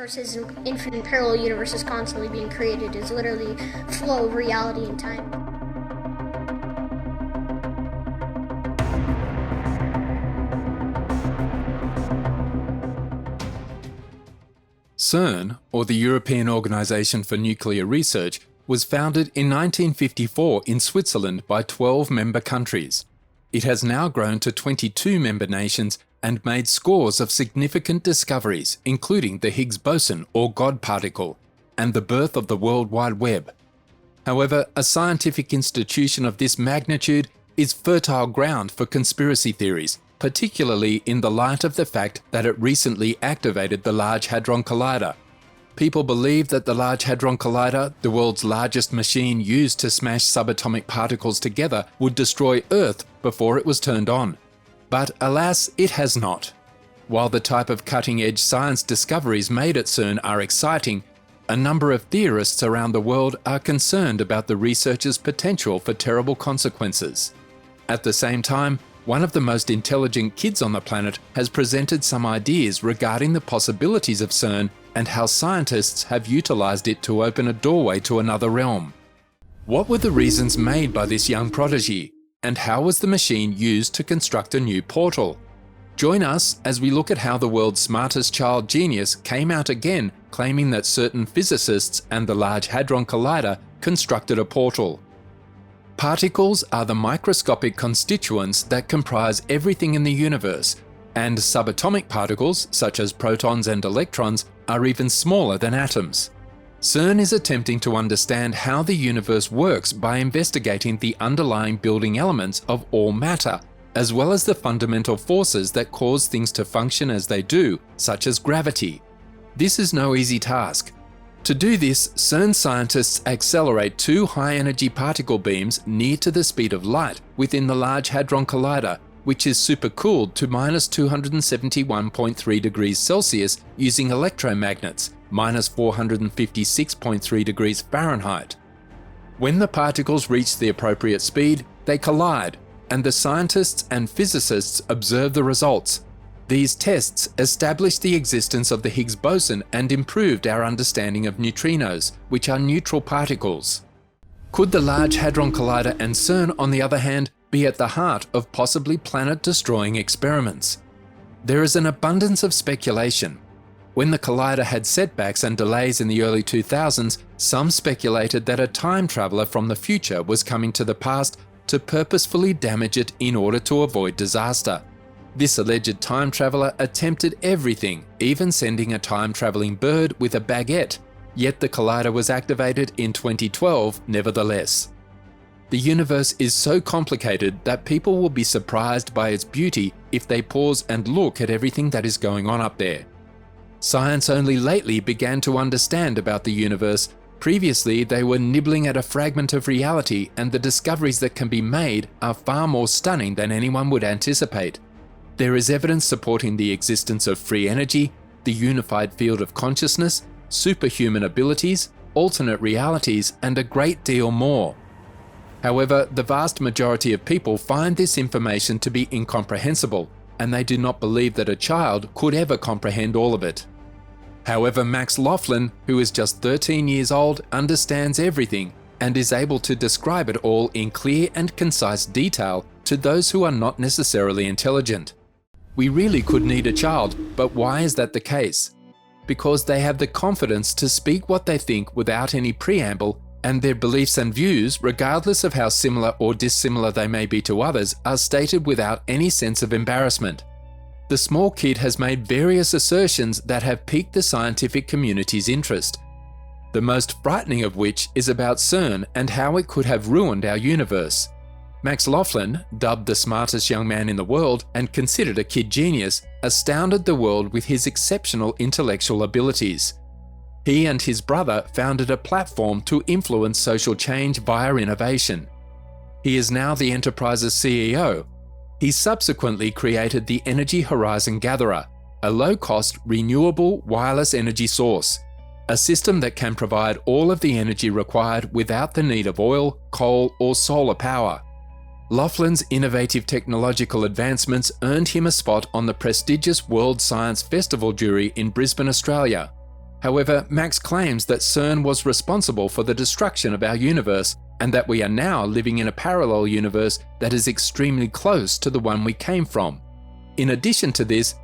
versus infinite parallel universes constantly being created is literally flow of reality and time. CERN, or the European Organisation for Nuclear Research, was founded in 1954 in Switzerland by 12 member countries. It has now grown to 22 member nations and made scores of significant discoveries, including the Higgs boson or God particle, and the birth of the World Wide Web. However, a scientific institution of this magnitude is fertile ground for conspiracy theories, particularly in the light of the fact that it recently activated the Large Hadron Collider. People believe that the Large Hadron Collider, the world's largest machine used to smash subatomic particles together, would destroy Earth before it was turned on. But alas, it has not. While the type of cutting-edge science discoveries made at CERN are exciting, a number of theorists around the world are concerned about the researchers' potential for terrible consequences. At the same time, one of the most intelligent kids on the planet has presented some ideas regarding the possibilities of CERN and how scientists have utilized it to open a doorway to another realm. What were the reasons made by this young prodigy, and how was the machine used to construct a new portal? Join us as we look at how the world's smartest child genius came out again claiming that certain physicists and the Large Hadron Collider constructed a portal. Particles are the microscopic constituents that comprise everything in the universe, and subatomic particles, such as protons and electrons, are even smaller than atoms. CERN is attempting to understand how the universe works by investigating the underlying building elements of all matter, as well as the fundamental forces that cause things to function as they do, such as gravity. This is no easy task. To do this, CERN scientists accelerate two high-energy particle beams near to the speed of light within the Large Hadron Collider, which is supercooled to -271.3 degrees Celsius using electromagnets, -456.3 degrees Fahrenheit. When the particles reach the appropriate speed, they collide, and the scientists and physicists observe the results. These tests established the existence of the Higgs boson and improved our understanding of neutrinos, which are neutral particles. Could the Large Hadron Collider and CERN, on the other hand, be at the heart of possibly planet-destroying experiments? There is an abundance of speculation. When the collider had setbacks and delays in the early 2000s, some speculated that a time traveler from the future was coming to the past to purposefully damage it in order to avoid disaster. This alleged time traveler attempted everything, even sending a time-traveling bird with a baguette, yet the collider was activated in 2012 nevertheless. The universe is so complicated that people will be surprised by its beauty if they pause and look at everything that is going on up there. Science only lately began to understand about the universe. Previously, they were nibbling at a fragment of reality, and the discoveries that can be made are far more stunning than anyone would anticipate. There is evidence supporting the existence of free energy, the unified field of consciousness, superhuman abilities, alternate realities, and a great deal more. However, the vast majority of people find this information to be incomprehensible, and they do not believe that a child could ever comprehend all of it. However, Max Laughlin, who is just 13 years old, understands everything and is able to describe it all in clear and concise detail to those who are not necessarily intelligent. We really could need a child, but why is that the case? Because they have the confidence to speak what they think without any preamble, and their beliefs and views, regardless of how similar or dissimilar they may be to others, are stated without any sense of embarrassment. The small kid has made various assertions that have piqued the scientific community's interest, the most frightening of which is about CERN and how it could have ruined our universe. Max Laughlin, dubbed the smartest young man in the world and considered a kid genius, astounded the world with his exceptional intellectual abilities. He and his brother founded a platform to influence social change via innovation. He is now the enterprise's CEO. He subsequently created the Energy Horizon Gatherer, a low-cost, renewable wireless energy source, a system that can provide all of the energy required without the need of oil, coal, or solar power. Laughlin's innovative technological advancements earned him a spot on the prestigious World Science Festival jury in Brisbane, Australia. However, Max claims that CERN was responsible for the destruction of our universe, and that we are now living in a parallel universe that is extremely close to the one we came from. In addition to this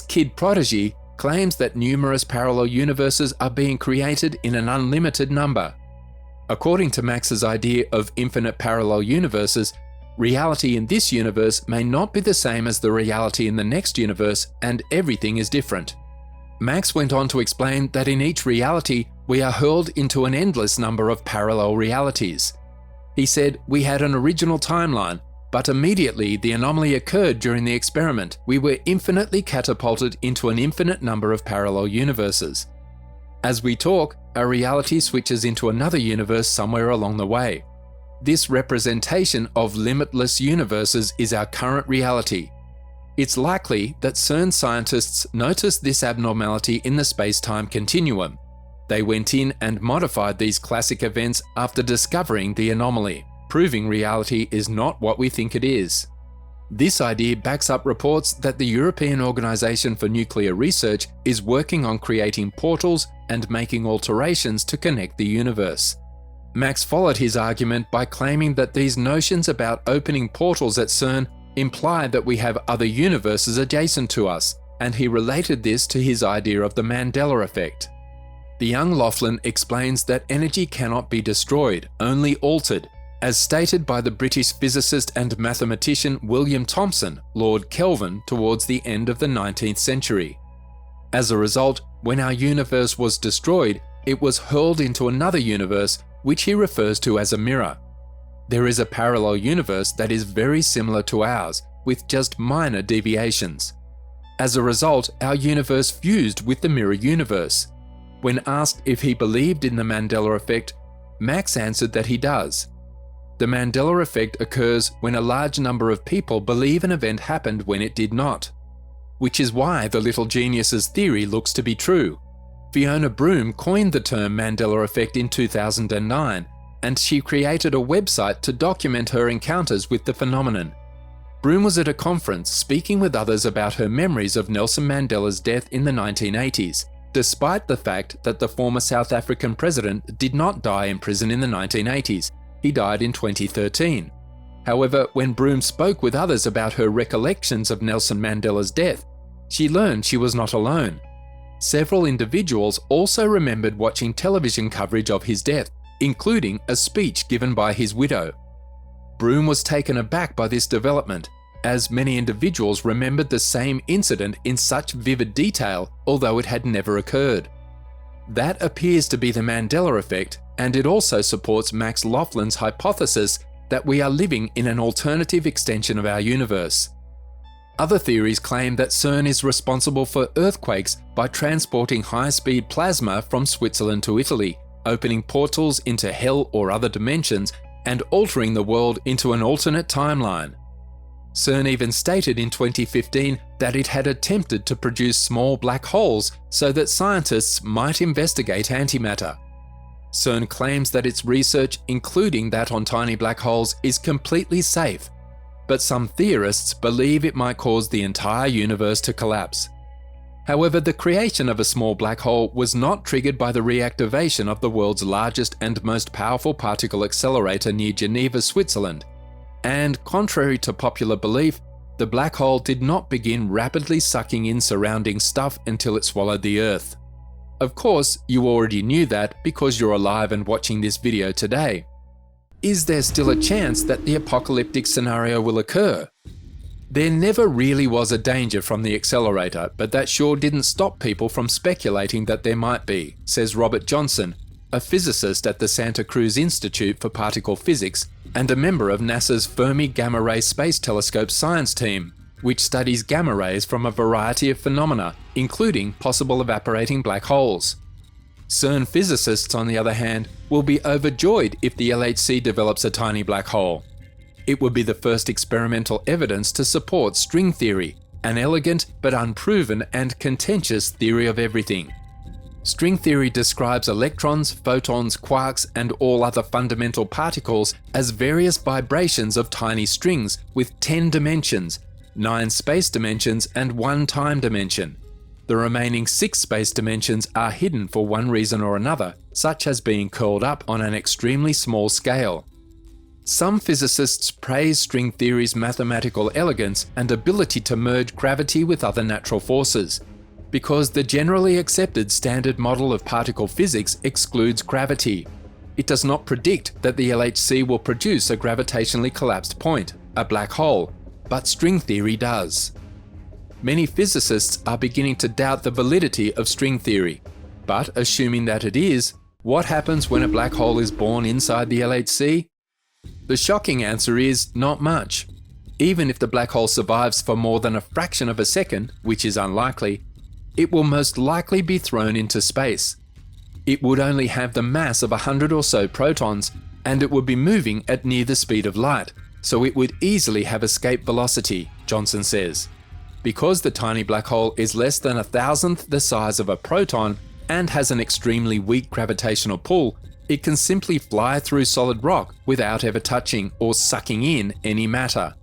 kid prodigy claims that numerous parallel universes are being created in an unlimited number. According to Max's idea of infinite parallel universes, reality in this universe may not be the same as the reality in the next universe, and everything is different. Max went on to explain that in each reality, we are hurled into an endless number of parallel realities. He said, "We had an original timeline, but immediately the anomaly occurred during the experiment. We were infinitely catapulted into an infinite number of parallel universes. As we talk, our reality switches into another universe somewhere along the way. This representation of limitless universes is our current reality. It's likely that CERN scientists noticed this abnormality in the space-time continuum. They went in and modified these classic events after discovering the anomaly, proving reality is not what we think it is." This idea backs up reports that the European Organization for Nuclear Research is working on creating portals and making alterations to connect the universe. Max followed his argument by claiming that these notions about opening portals at CERN imply that we have other universes adjacent to us, and he related this to his idea of the Mandela effect. The young Laughlin explains that energy cannot be destroyed, only altered, as stated by the British physicist and mathematician William Thomson, Lord Kelvin, towards the end of the 19th century. As a result, when our universe was destroyed, it was hurled into another universe, which he refers to as a mirror. There is a parallel universe that is very similar to ours, with just minor deviations. As a result, our universe fused with the mirror universe. When asked if he believed in the Mandela effect, Max answered that he does. The Mandela effect occurs when a large number of people believe an event happened when it did not, which is why the little genius's theory looks to be true. Fiona Broome coined the term Mandela effect in 2009, and she created a website to document her encounters with the phenomenon. Broome was at a conference speaking with others about her memories of Nelson Mandela's death in the 1980s, despite the fact that the former South African president did not die in prison in the 1980s. He died in 2013. However, when Broome spoke with others about her recollections of Nelson Mandela's death, she learned she was not alone. Several individuals also remembered watching television coverage of his death, including a speech given by his widow. Broome was taken aback by this development, as many individuals remembered the same incident in such vivid detail, although it had never occurred. That appears to be the Mandela effect, and it also supports Max Laughlin's hypothesis that we are living in an alternative extension of our universe. Other theories claim that CERN is responsible for earthquakes by transporting high-speed plasma from Switzerland to Italy, opening portals into hell or other dimensions, and altering the world into an alternate timeline. CERN even stated in 2015 that it had attempted to produce small black holes so that scientists might investigate antimatter. CERN claims that its research, including that on tiny black holes, is completely safe, but some theorists believe it might cause the entire universe to collapse. However, the creation of a small black hole was not triggered by the reactivation of the world's largest and most powerful particle accelerator near Geneva, Switzerland. And contrary to popular belief, the black hole did not begin rapidly sucking in surrounding stuff until it swallowed the Earth. Of course, you already knew that because you're alive and watching this video today. Is there still a chance that the apocalyptic scenario will occur? There never really was a danger from the accelerator, but that sure didn't stop people from speculating that there might be, says Robert Johnson, a physicist at the Santa Cruz Institute for Particle Physics and a member of NASA's Fermi Gamma Ray Space Telescope science team, which studies gamma rays from a variety of phenomena, including possible evaporating black holes. CERN physicists, on the other hand, will be overjoyed if the LHC develops a tiny black hole. It would be the first experimental evidence to support string theory, an elegant but unproven and contentious theory of everything. String theory describes electrons, photons, quarks, and all other fundamental particles as various vibrations of tiny strings with 10 dimensions, 9 space dimensions, and 1 time dimension. The remaining 6 space dimensions are hidden for one reason or another, such as being curled up on an extremely small scale. Some physicists praise string theory's mathematical elegance and ability to merge gravity with other natural forces, because the generally accepted standard model of particle physics excludes gravity. It does not predict that the LHC will produce a gravitationally collapsed point, a black hole, but string theory does. Many physicists are beginning to doubt the validity of string theory, but assuming that it is, what happens when a black hole is born inside the LHC? The shocking answer is not much. Even if the black hole survives for more than a fraction of a second, which is unlikely, it will most likely be thrown into space. It would only have the mass of 100 or so protons, and it would be moving at near the speed of light, so it would easily have escape velocity, Johnson says. Because the tiny black hole is less than 1,000th the size of a proton and has an extremely weak gravitational pull, it can simply fly through solid rock without ever touching or sucking in any matter.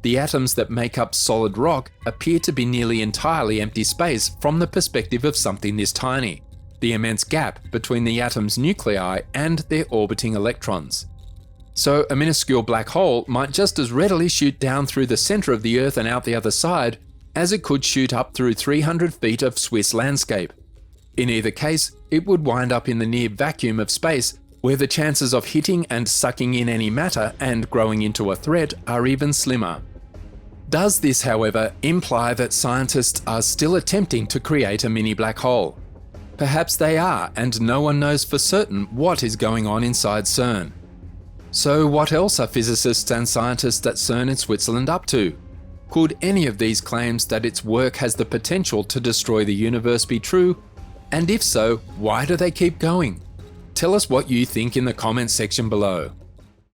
The atoms that make up solid rock appear to be nearly entirely empty space from the perspective of something this tiny, the immense gap between the atom's nuclei and their orbiting electrons. So a minuscule black hole might just as readily shoot down through the center of the Earth and out the other side as it could shoot up through 300 feet of Swiss landscape. In either case, it would wind up in the near vacuum of space, where the chances of hitting and sucking in any matter and growing into a threat are even slimmer. Does this, however, imply that scientists are still attempting to create a mini black hole? Perhaps they are, and no one knows for certain what is going on inside CERN. So what else are physicists and scientists at CERN in Switzerland up to? Could any of these claims that its work has the potential to destroy the universe be true? And if so, why do they keep going? Tell us what you think in the comments section below.